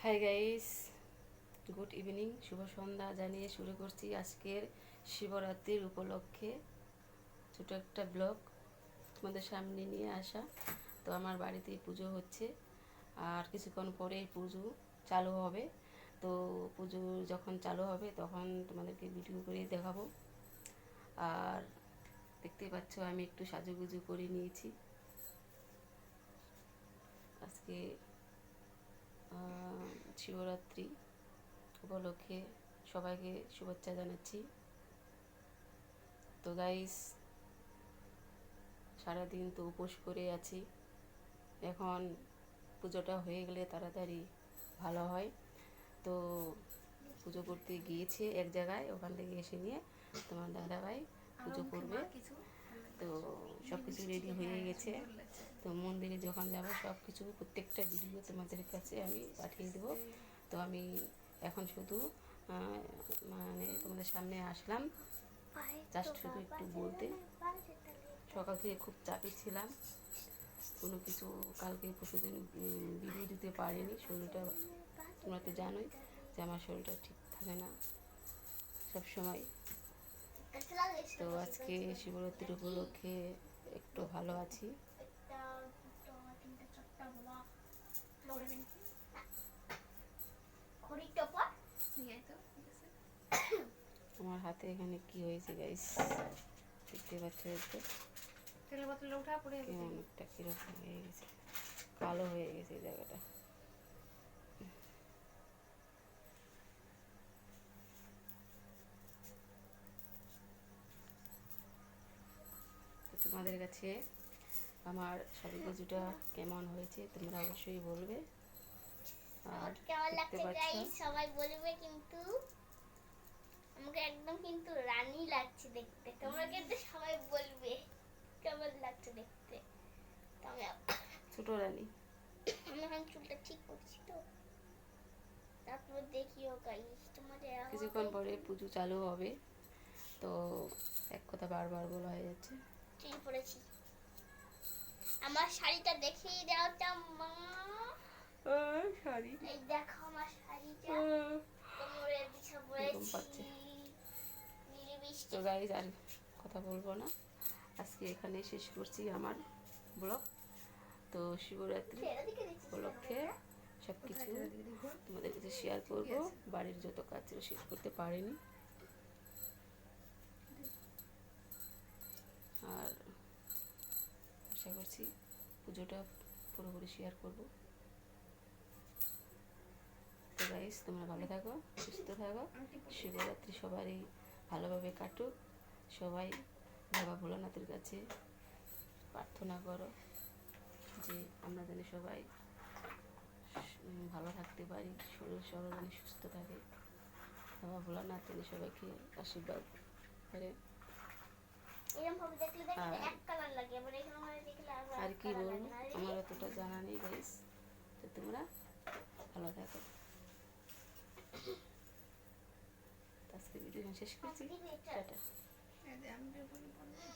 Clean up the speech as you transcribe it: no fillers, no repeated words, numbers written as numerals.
Hi guys, good evening, শুভ সন্ধ্যা জানিয়ে শুরু করছি আজকের শিবরাত্রির উপলক্ষে ছোটো একটা ব্লগ তোমাদের সামনে নিয়ে আসা। তো আমার বাড়িতেই পুজো হচ্ছে, আর কিছুক্ষণ পরেই পুজো চালু হবে। তো পুজো যখন চালু হবে তখন তোমাদেরকে ভিডিও করে দেখাবো। আর দেখতেই পাচ্ছ আমি একটু সাজুগুজু করে নিয়েছি। আজকে শিবরাত্রি উপলক্ষে সবাইকে শুভেচ্ছা জানাচ্ছি। তো গাইস, সারাদিন তো উপোস করে আছি। এখন পুজোটা হয়ে গেলে তাড়াতাড়ি ভালো হয়। তো পুজো করতে গিয়েছে এক জায়গায়, ওখান থেকে এসে নিয়ে তোমার দাদাভাই পুজো করবে। তো সব কিছু রেডি হয়ে গেছে। তো মন্দিরে যখন যাবো সব কিছু প্রত্যেকটা ভিডিও তোমাদের কাছে আমি পাঠিয়ে দেবো। তো আমি এখন শুধু মানে তোমাদের সামনে আসলাম জাস্ট শুধু একটু বলতে। সকাল থেকে খুব চাপে ছিলাম, কোনো কিছু কালকে পরশুদিন ভিডিও দিতে পারিনি। শরীরটা তোমরা তো জানোই যে আমার শরীরটা ঠিক থাকে না সব সময়। তো আজকে শিবরাত্রির উপলক্ষে একটু ভালো আছি। আমার হাতে এখানে কি হয়েছে গাইস দেখতে পাচ্ছ, কেমন একটা কিরকম হয়ে গেছে, কালো হয়ে গেছে জায়গাটা। তোমাদের কাছে আমার সাজুগুজুটা কেমন হয়েছে তোমরা অবশ্যই বলবে। আর দেখতে পাচ্ছ সবাই বলবে, কিন্তু আমাকে একদম কিন্তু রানী লাগছে দেখতে। তোমরা কিন্তু সবাই বলবে কেমন লাগছে দেখতে। তো আমি ছোট রানী, আমি এখন চুলটা ঠিক করছি, তো তারপর দেখিও গাইস তোমাদের। কিছুক্ষণ পরে পুজো চালু হবে। তো এক কথা বারবার বলা হয়ে যাচ্ছে। ঠিক পড়েছি। আমার শাড়িটা দেখিয়ে দাও তা মা। শাড়ি, এই দেখো আমার শাড়িটা কোমরে বিছা পড়েছি। তো গাইজ আর কথা বলবো না, আজকে এখানে শেষ করছি আমার ব্লগ। তো শিবরাত্রি উপলক্ষে সব কিছু তোমাদের কাছে শেয়ার করব। বাড়ির যত কাজ ছিল শেষ করতে পারিনি, আর আশা করছি পুজোটা পুরোপুরি শেয়ার করব। তো গাইস, তোমরা ভালো থাকো, সুস্থ থাকো। শিবরাত্রি সবারই ভালোভাবে কাটুক। সবাই বাবা ভোলানাথের কাছে প্রার্থনা করো যে আমরা যেন সবাই ভালো থাকতে পারি, শরীর সবাই যেন সুস্থ থাকে। বাবা ভোলানাথ যেন সবাইকে আশীর্বাদ করে। আর কি বলবো, আমার অতটা জানা নেই গাইস। তো তোমরা ভালো থাকো। আজকে ভিডিও শেষ করছি, টাটা।